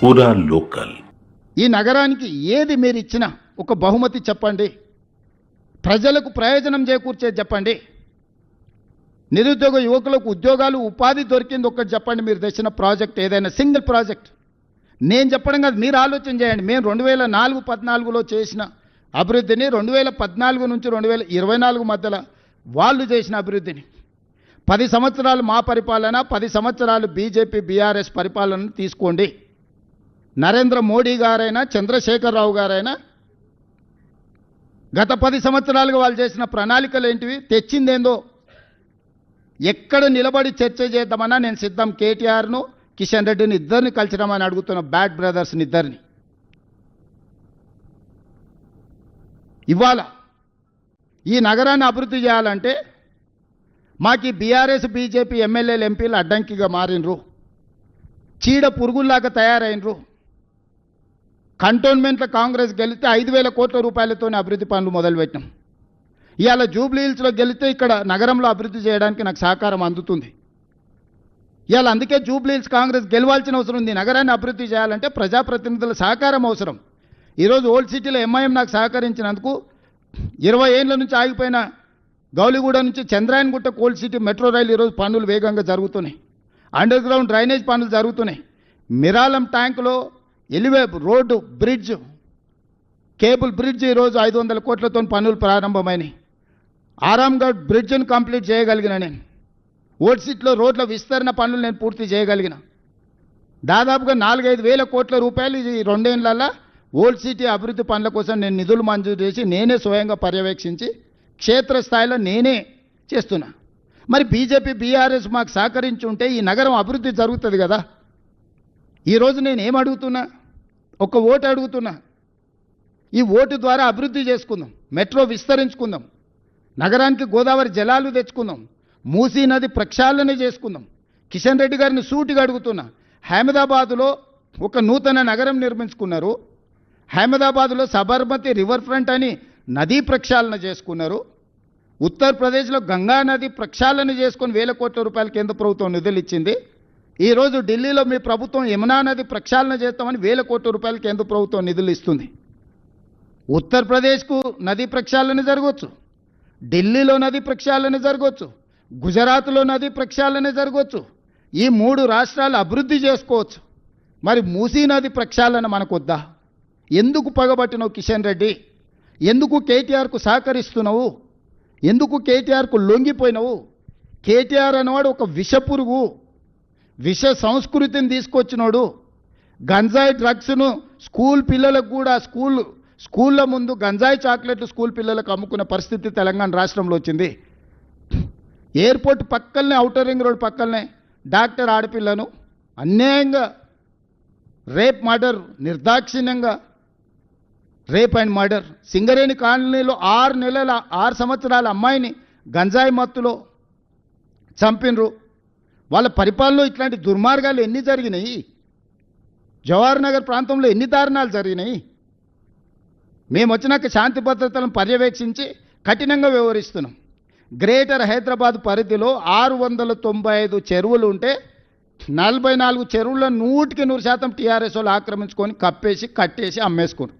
పూరా లోకల్. ఈ నగరానికి ఏది మీరు ఇచ్చినా ఒక బహుమతి చెప్పండి, ప్రజలకు ప్రయోజనం చేకూర్చేది చెప్పండి, నిరుద్యోగ యువకులకు ఉద్యోగాలు ఉపాధి దొరికింది ఒక్కటి చెప్పండి. మీరు తెచ్చిన ప్రాజెక్ట్ ఏదైనా సింగిల్ ప్రాజెక్ట్ నేను చెప్పడం కాదు, మీరు ఆలోచన చేయండి. మేము 2014-14లో చేసిన అభివృద్ధిని 2014 నుంచి 2024 మధ్యలో వాళ్ళు చేసిన అభివృద్ధిని, 10 సంవత్సరాలు మా పరిపాలన, 10 సంవత్సరాలు బీజేపీ బీఆర్ఎస్ పరిపాలనను తీసుకోండి. నరేంద్ర మోడీ గారైనా చంద్రశేఖరరావు గారైనా గత 10 సంవత్సరాలుగా వాళ్ళు చేసిన ప్రణాళికలు ఏంటివి, తెచ్చిందేందో ఎక్కడ నిలబడి చర్చ చేద్దామన్నా నేను సిద్ధం. కేటీఆర్ను కిషన్ రెడ్డిని ఇద్దరిని కలిసినామని అడుగుతున్న బ్యాడ్ బ్రదర్స్ని ఇద్దరిని. ఇవాళ ఈ నగరాన్ని అభివృద్ధి చేయాలంటే మాకు బీఆర్ఎస్ బీజేపీ ఎమ్మెల్యేలు ఎంపీలు అడ్డంకిగా మారినరు, చీడ పురుగుల్లాగా తయారైనరు. కంటోన్మెంట్లో కాంగ్రెస్ గెలిస్తే 5,000 కోట్ల రూపాయలతోనే అభివృద్ధి పనులు మొదలుపెట్టినాం. ఇవాళ జూబ్లీ హిల్స్లో గెలిస్తే ఇక్కడ నగరంలో అభివృద్ధి చేయడానికి నాకు సహకారం అందుతుంది. ఇవాళ అందుకే జూబ్లీ హిల్స్ కాంగ్రెస్ గెలవాల్సిన అవసరం ఉంది. నగరాన్ని అభివృద్ధి చేయాలంటే ప్రజాప్రతినిధుల సహకారం అవసరం. ఈరోజు ఓల్డ్ సిటీలో ఎంఐఎం నాకు సహకరించినందుకు 20 ఏళ్ళ నుంచి ఆగిపోయిన గౌలిగూడ నుంచి చంద్రాయన్గుట్ట ఓల్డ్ సిటీ మెట్రో రైలు ఈరోజు పనులు వేగంగా జరుగుతున్నాయి. అండర్ గ్రౌండ్ డ్రైనేజ్ పనులు జరుగుతున్నాయి. మిరాలం ట్యాంకులో ఎలివే రోడ్డు బ్రిడ్జ్, కేబుల్ బ్రిడ్జ్ ఈరోజు 500 కోట్లతో పనులు ప్రారంభమైనాయి. ఆరాంగఢ్ బ్రిడ్జ్ను కంప్లీట్ చేయగలిగిన నేను. ఓల్డ్ సిటీలో రోడ్ల విస్తరణ పనులు నేను పూర్తి చేయగలిగిన. దాదాపుగా 4-5 వేల కోట్ల రూపాయలు ఈ 2 ఏళ్లలో ఓల్డ్ సిటీ అభివృద్ధి పనుల కోసం నేను నిధులు మంజూరు చేసి నేనే స్వయంగా పర్యవేక్షించి క్షేత్రస్థాయిలో నేనే చేస్తున్నా. మరి బీజేపీ బీఆర్ఎస్ మాకు సహకరించి ఉంటే ఈ నగరం అభివృద్ధి జరుగుతుంది కదా. ఈరోజు నేను ఏం అడుగుతున్నా, ఒక ఓటు అడుగుతున్నా. ఈ ఓటు ద్వారా అభివృద్ధి చేసుకుందాం, మెట్రో విస్తరించుకుందాం, నగరానికి గోదావరి జలాలు తెచ్చుకుందాం, మూసీ నది ప్రక్షాళన చేసుకుందాం. కిషన్ రెడ్డి గారిని సూటిగా అడుగుతున్నా. అహ్మదాబాదులో ఒక నూతన నగరం నిర్మించుకున్నారు. అహ్మదాబాద్లో సబర్మతి రివర్ ఫ్రంట్ అని నదీ ప్రక్షాళన చేసుకున్నారు. ఉత్తరప్రదేశ్లో గంగా నది ప్రక్షాళన చేసుకొని 1,000 కోట్ల రూపాయలు కేంద్ర ప్రభుత్వం నిధులు ఇచ్చింది. ఈరోజు ఢిల్లీలో మీ ప్రభుత్వం యమునా నది ప్రక్షాళన చేస్తామని 1,000 కోట్ల రూపాయలు కేంద్ర ప్రభుత్వం నిధులు ఇస్తుంది. ఉత్తరప్రదేశ్కు నదీ ప్రక్షాళన జరగవచ్చు, ఢిల్లీలో నదీ ప్రక్షాళన జరగవచ్చు, గుజరాత్లో నదీ ప్రక్షాళన జరగవచ్చు. ఈ 3 రాష్ట్రాలు అభివృద్ధి చేసుకోవచ్చు. మరి మూసీ నది ప్రక్షాళన మనకొద్దా? ఎందుకు పగబట్టినవు కిషన్ రెడ్డి? ఎందుకు కేటీఆర్కు సహకరిస్తున్నావు? ఎందుకు కేటీఆర్కు లొంగిపోయినావు? కేటీఆర్ అనేవాడు ఒక విషపురుగు, విష సంస్కృతిని తీసుకొచ్చినోడు. గంజాయి డ్రగ్స్ను స్కూల్ పిల్లలకు కూడా స్కూళ్ళ ముందు గంజాయి చాక్లెట్లు స్కూల్ పిల్లలకు అమ్ముకున్న పరిస్థితి తెలంగాణ రాష్ట్రంలో వచ్చింది. ఎయిర్పోర్ట్ పక్కనే, ఔటర్ రింగ్ రోడ్ పక్కనే డాక్టర్ ఆడపిల్లను అన్యాయంగా రేప్ మర్డర్, నిర్దాక్షిణ్యంగా రేప్ అండ్ మర్డర్. సింగరేణి కాలనీలో 6 సంవత్సరాల అమ్మాయిని గంజాయి మత్తులో చంపినరు. వాళ్ళ పరిపాలనలో ఇట్లాంటి దుర్మార్గాలు ఎన్ని జరిగినాయి? జవహర్ నగర్ ప్రాంతంలో ఎన్ని దారుణాలు జరిగినాయి? మేము వచ్చినాక శాంతి భద్రతలను పర్యవేక్షించి కఠినంగా వ్యవహరిస్తున్నాం. గ్రేటర్ హైదరాబాద్ పరిధిలో 695 చెరువులు ఉంటే 44 చెరువుల్లో 100% టీఆర్ఎస్ వాళ్ళు ఆక్రమించుకొని కప్పేసి కట్టేసి అమ్మేసుకున్నారు.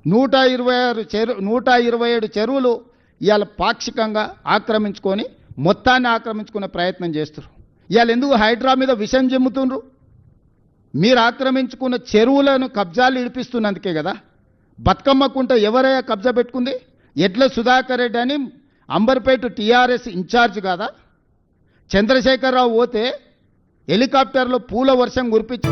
127 చెరువులు ఇవాళ పాక్షికంగా ఆక్రమించుకొని మొత్తాన్ని ఆక్రమించుకునే ప్రయత్నం చేస్తారు. ఇవాళ ఎందుకు హైడ్రా మీద విషం చెమ్ముతుండ్రు? మీరు ఆక్రమించుకున్న చెరువులను కబ్జాలు ఇడిపిస్తున్నందుకే కదా. బతుకమ్మ కుంట ఎవరయ్యా కబ్జా పెట్టుకుంది? ఎడ్ల సుధాకర్ రెడ్డి అని అంబర్పేట టీఆర్ఎస్ ఇన్ఛార్జ్ కాదా? చంద్రశేఖరరావు పోతే హెలికాప్టర్లో పూల వర్షం కురిపించి